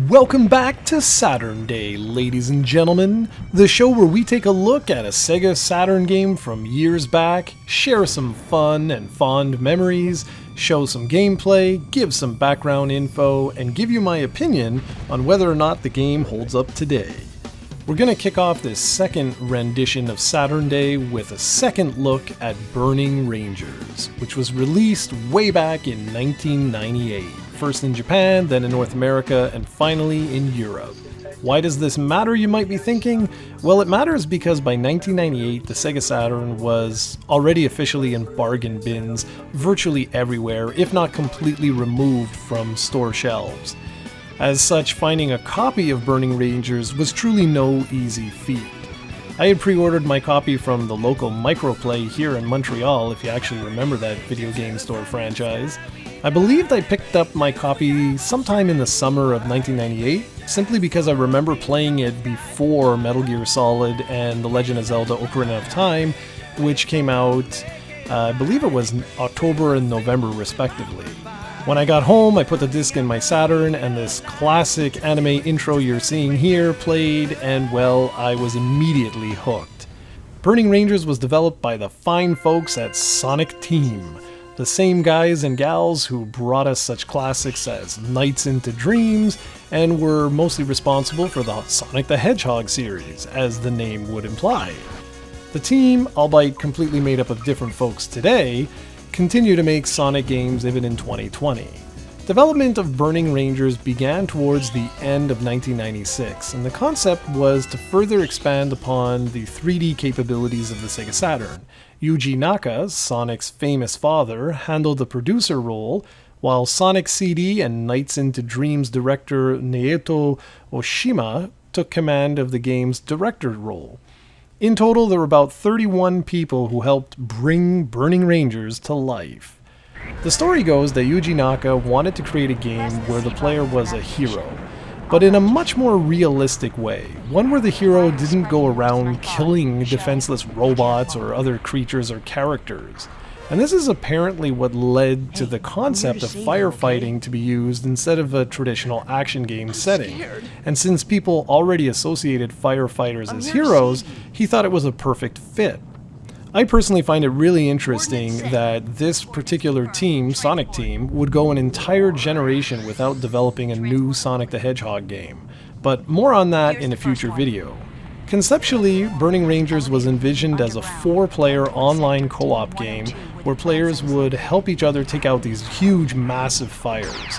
Welcome back to Saturnday, ladies and gentlemen, the show where we take a look at a Sega Saturn game from years back, share some fun and fond memories, show some gameplay, give some background info, and give you my opinion on whether or not the game holds up today. We're going to kick off this second rendition of Saturnday with a second look at Burning Rangers, which was released way back in 1998. First in Japan, then in North America, and finally in Europe. Why does this matter, you might be thinking? Well, it matters because by 1998, the Sega Saturn was already officially in bargain bins virtually everywhere, if not completely removed from store shelves. As such, finding a copy of Burning Rangers was truly no easy feat. I had pre-ordered my copy from the local Microplay here in Montreal, if you actually remember that video game store franchise. I believed I picked up my copy sometime in the summer of 1998, simply because I remember playing it before Metal Gear Solid and The Legend of Zelda Ocarina of Time, which came out, I believe it was October and November respectively. When I got home, I put the disc in my Saturn, and this classic anime intro you're seeing here played, and well, I was immediately hooked. Burning Rangers was developed by the fine folks at Sonic Team, the same guys and gals who brought us such classics as Nights into Dreams, and were mostly responsible for the Sonic the Hedgehog series, as the name would imply. The team, albeit completely made up of different folks today, continue to make Sonic games even in 2020. Development of Burning Rangers began towards the end of 1996, and the concept was to further expand upon the 3D capabilities of the Sega Saturn. Yuji Naka, Sonic's famous father, handled the producer role, while Sonic CD and Nights into Dreams director Naoto Oshima took command of the game's director role. In total, there were about 31 people who helped bring Burning Rangers to life. The story goes that Yuji Naka wanted to create a game where the player was a hero, but in a much more realistic way, one where the hero didn't go around killing defenseless robots or other creatures or characters. And this is apparently what led to the concept of firefighting to be used instead of a traditional action game setting. And since people already associated firefighters as heroes, he thought it was a perfect fit. I personally find it really interesting that this particular team, Sonic Team, would go an entire generation without developing a new Sonic the Hedgehog game. But more on that in a future video. Conceptually, Burning Rangers was envisioned as a 4-player online co-op game where players would help each other take out these huge, massive fires.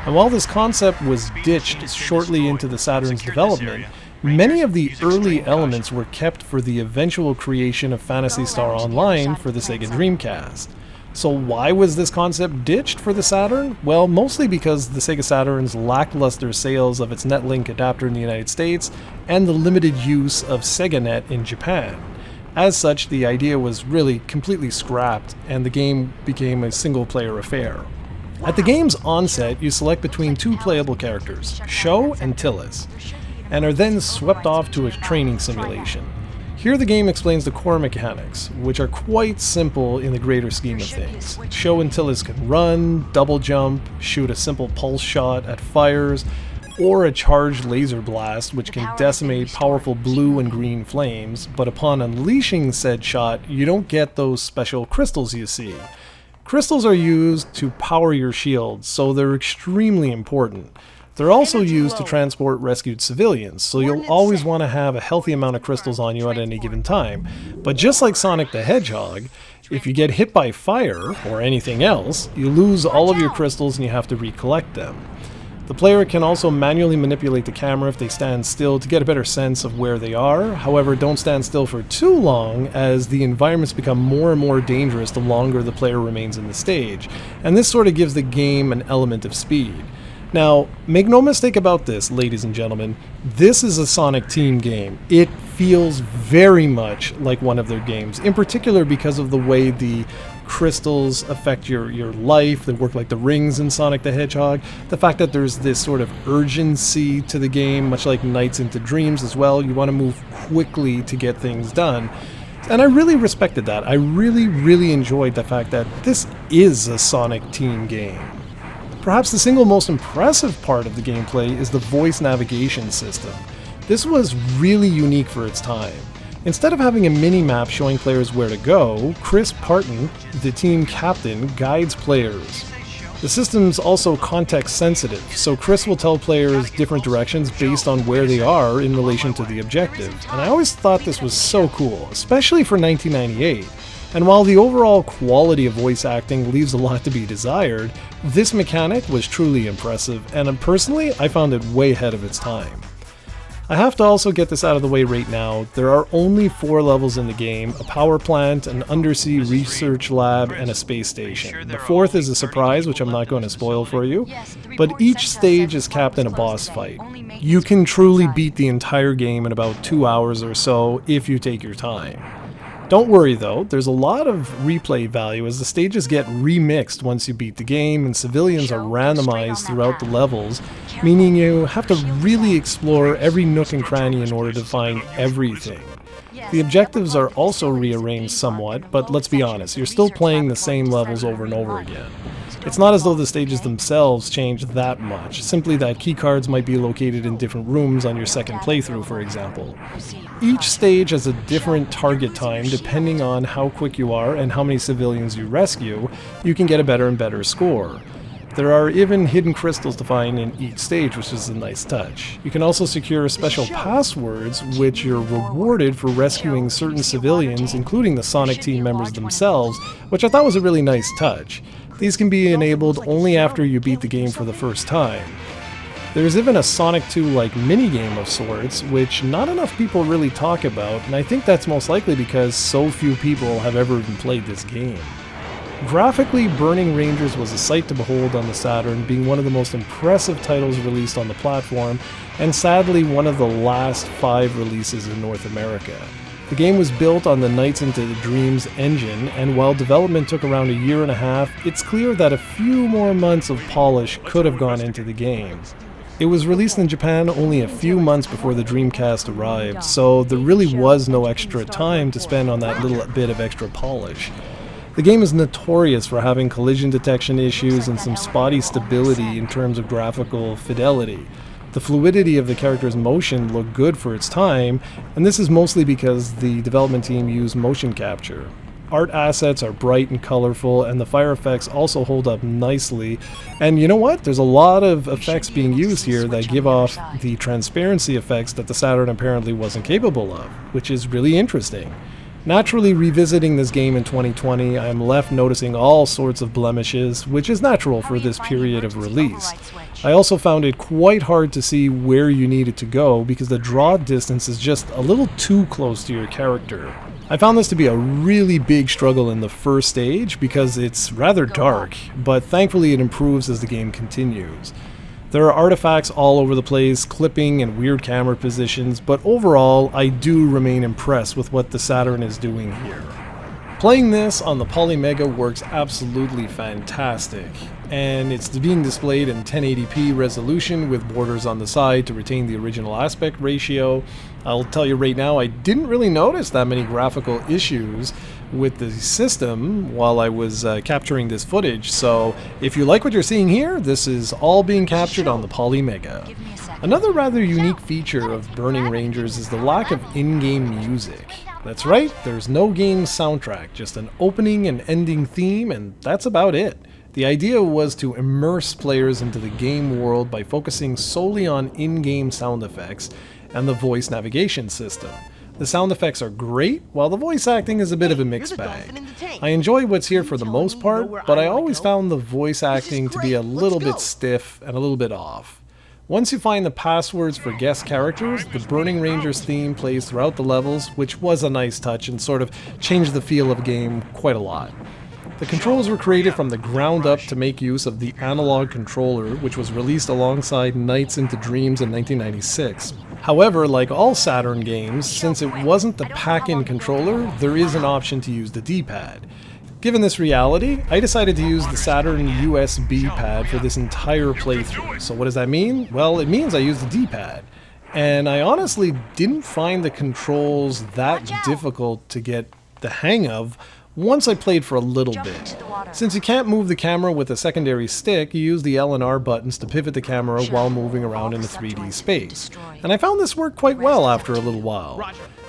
And while this concept was ditched shortly into the Saturn's development, many of the early elements were kept for the eventual creation of Phantasy Star Online for the Sega Dreamcast. So why was this concept ditched for the Saturn? Well, mostly because the Sega Saturn's lackluster sales of its Netlink adapter in the United States and the limited use of SegaNet in Japan. As such, the idea was really completely scrapped, and the game became a single-player affair. At the game's onset, you select between two playable characters, Sho and Tillis, and are then swept off to a training simulation. Here the game explains the core mechanics, which are quite simple in the greater scheme of things. Sho and Tillis can run, double jump, shoot a simple pulse shot at fires, or a charged laser blast which can decimate powerful blue and green flames, but upon unleashing said shot, you don't get those special crystals you see. Crystals are used to power your shields, so they're extremely important. They're also used to transport rescued civilians, so you'll always want to have a healthy amount of crystals on you at any given time. But just like Sonic the Hedgehog, if you get hit by fire, or anything else, you lose all of your crystals and you have to recollect them. The player can also manually manipulate the camera if they stand still to get a better sense of where they are. However, don't stand still for too long, as the environments become more and more dangerous the longer the player remains in the stage, and this sort of gives the game an element of speed. Now, make no mistake about this, ladies and gentlemen, this is a Sonic Team game. It feels very much like one of their games, in particular because of the way the crystals affect your life. They work like the rings in Sonic the Hedgehog. The fact that there's this sort of urgency to the game, much like Nights into Dreams as well. You want to move quickly to get things done. And I really respected that. I really enjoyed the fact that this is a Sonic Team game. Perhaps the single most impressive part of the gameplay is the voice navigation system. This was really unique for its time. Instead of having a mini-map showing players where to go, Chris Parton, the team captain, guides players. The system's also context sensitive, so Chris will tell players different directions based on where they are in relation to the objective, and I always thought this was so cool, especially for 1998. And while the overall quality of voice acting leaves a lot to be desired, this mechanic was truly impressive, and personally, I found it way ahead of its time. I have to also get this out of the way right now. There are only 4 levels in the game: a power plant, an undersea research lab, and a space station. The 4th is a surprise, which I'm not going to spoil for you, but each stage is capped in a boss fight. You can truly beat the entire game in about 2 hours or so if you take your time. Don't worry though, there's a lot of replay value as the stages get remixed once you beat the game, and civilians are randomized throughout the levels, meaning you have to really explore every nook and cranny in order to find everything. The objectives are also rearranged somewhat, but let's be honest, you're still playing the same levels over and over again. It's not as though the stages themselves change that much, simply that keycards might be located in different rooms on your second playthrough, for example. Each stage has a different target time depending on how quick you are and how many civilians you rescue. You can get a better and better score. There are even hidden crystals to find in each stage, which is a nice touch. You can also secure special passwords, which you're rewarded for rescuing certain civilians, including the Sonic team members themselves, which I thought was a really nice touch. These can be enabled only after you beat the game for the first time. There's even a Sonic 2-like minigame of sorts, which not enough people really talk about, and I think that's most likely because so few people have ever even played this game. Graphically, Burning Rangers was a sight to behold on the Saturn, being one of the most impressive titles released on the platform, and sadly one of the last 5 releases in North America. The game was built on the Nights into the Dreams engine, and while development took around a year and a half, it's clear that a few more months of polish could have gone into the game. It was released in Japan only a few months before the Dreamcast arrived, so there really was no extra time to spend on that little bit of extra polish. The game is notorious for having collision detection issues and some spotty stability in terms of graphical fidelity. The fluidity of the character's motion looked good for its time, and this is mostly because the development team used motion capture. Art assets are bright and colorful, and the fire effects also hold up nicely. And you know what? There's a lot of effects being used here that give off the transparency effects that the Saturn apparently wasn't capable of, which is really interesting. Naturally, revisiting this game in 2020, I am left noticing all sorts of blemishes, which is natural for this period of release. I also found it quite hard to see where you needed to go because the draw distance is just a little too close to your character. I found this to be a really big struggle in the first stage because it's rather dark, but thankfully it improves as the game continues. There are artifacts all over the place, clipping and weird camera positions, but overall I do remain impressed with what the Saturn is doing here. Playing this on the Polymega works absolutely fantastic, and it's being displayed in 1080p resolution with borders on the side to retain the original aspect ratio. I'll tell you right now, I didn't really notice that many graphical issues with the system while I was capturing this footage, so if you like what you're seeing here, this is all being captured on the Polymega. Another rather unique feature of Burning Rangers is the lack of in-game music. That's right, there's no game soundtrack, just an opening and ending theme, and that's about it. The idea was to immerse players into the game world by focusing solely on in-game sound effects and the voice navigation system. The sound effects are great, while the voice acting is a bit of a mixed bag. I enjoy what's here for the most part, but I always found the voice acting to be a little bit stiff and a little bit off. Once you find the passwords for guest characters, the Burning Rangers theme plays throughout the levels, which was a nice touch and sort of changed the feel of the game quite a lot. The controls were created from the ground up to make use of the analog controller, which was released alongside Nights into Dreams in 1996. However, like all Saturn games, since it wasn't the pack-in controller, there is an option to use the D-pad. Given this reality, I decided to use the Saturn USB pad for this entire playthrough. So what does that mean? Well, it means I used the D-pad. And I honestly didn't find the controls that difficult to get the hang of once I played for a little bit. Since you can't move the camera with a secondary stick, you use the L and R buttons to pivot the camera while moving around in a 3D space. And I found this worked quite well after a little while.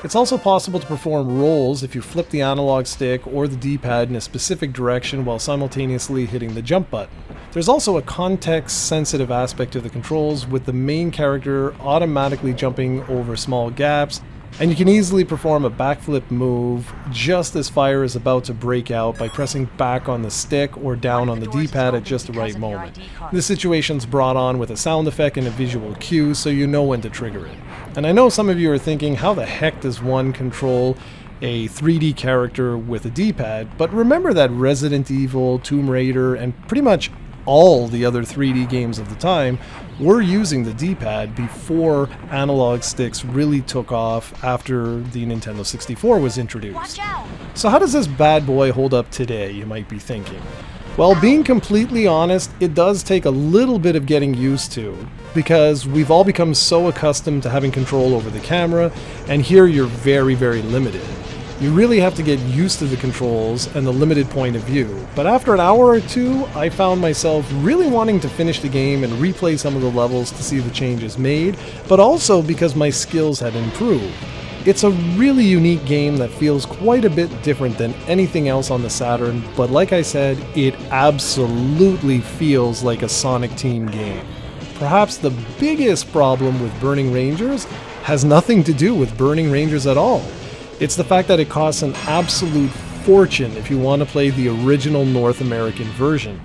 It's also possible to perform rolls if you flip the analog stick or the D-pad in a specific direction while simultaneously hitting the jump button. There's also a context-sensitive aspect to the controls, with the main character automatically jumping over small gaps, and you can easily perform a backflip move just as fire is about to break out by pressing back on the stick or down on the D-pad at just the right moment. This situation's brought on with a sound effect and a visual cue, so you know when to trigger it. And I know some of you are thinking, how the heck does one control a 3D character with a D-pad? But remember that Resident Evil, Tomb Raider, and pretty much all the other 3D games of the time were using the D-pad before analog sticks really took off after the Nintendo 64 was introduced. So how does this bad boy hold up today, you might be thinking? Well, being completely honest, it does take a little bit of getting used to, because we've all become so accustomed to having control over the camera, and here you're very, very limited. You really have to get used to the controls and the limited point of view. But after an hour or two, I found myself really wanting to finish the game and replay some of the levels to see the changes made, but also because my skills had improved. It's a really unique game that feels quite a bit different than anything else on the Saturn, but like I said, it absolutely feels like a Sonic Team game. Perhaps the biggest problem with Burning Rangers has nothing to do with Burning Rangers at all. It's the fact that it costs an absolute fortune if you want to play the original North American version.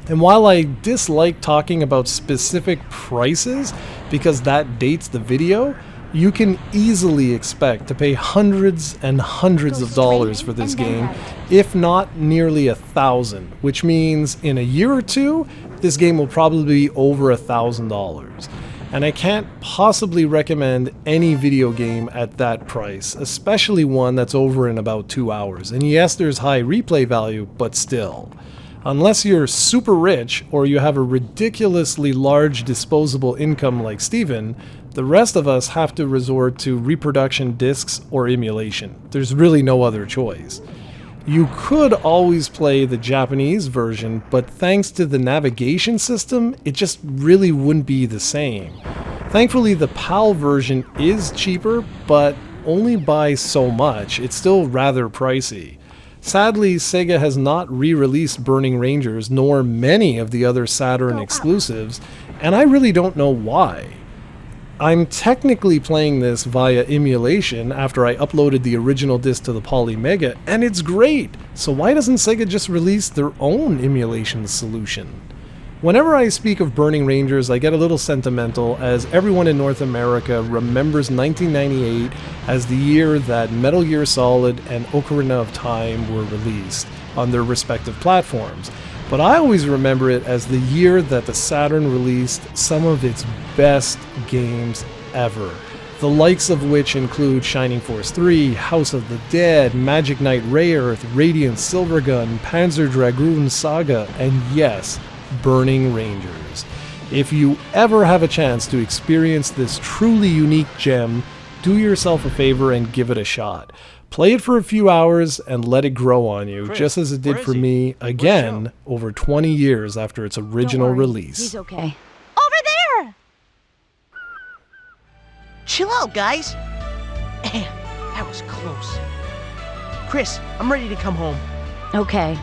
And while I dislike talking about specific prices because that dates the video, you can easily expect to pay hundreds and hundreds of dollars for this game, if not nearly 1,000, which means in a year or two, this game will probably be over $1,000. And I can't possibly recommend any video game at that price, especially one that's over in about 2 hours. And yes, there's high replay value, but still. Unless you're super rich or you have a ridiculously large disposable income like Steven, the rest of us have to resort to reproduction discs or emulation. There's really no other choice. You could always play the Japanese version, but thanks to the navigation system, it just really wouldn't be the same. Thankfully, the PAL version is cheaper, but only by so much. It's still rather pricey. Sadly, Sega has not re-released Burning Rangers, nor many of the other Saturn exclusives, and I really don't know why. I'm technically playing this via emulation after I uploaded the original disc to the Polymega, and it's great! So why doesn't Sega just release their own emulation solution? Whenever I speak of Burning Rangers, I get a little sentimental, as everyone in North America remembers 1998 as the year that Metal Gear Solid and Ocarina of Time were released on their respective platforms. But I always remember it as the year that the Saturn released some of its best games ever, the likes of which include Shining Force 3, House of the Dead, Magic Knight Rayearth, Radiant Silvergun, Panzer Dragoon Saga, and yes, Burning Rangers. If you ever have a chance to experience this truly unique gem, do yourself a favor and give it a shot. Play it for a few hours and let it grow on you, just as it did for me, again, over 20 years after its original release. He's okay. Over there! Chill out, guys. Man, that was close. Chris, I'm ready to come home. Okay.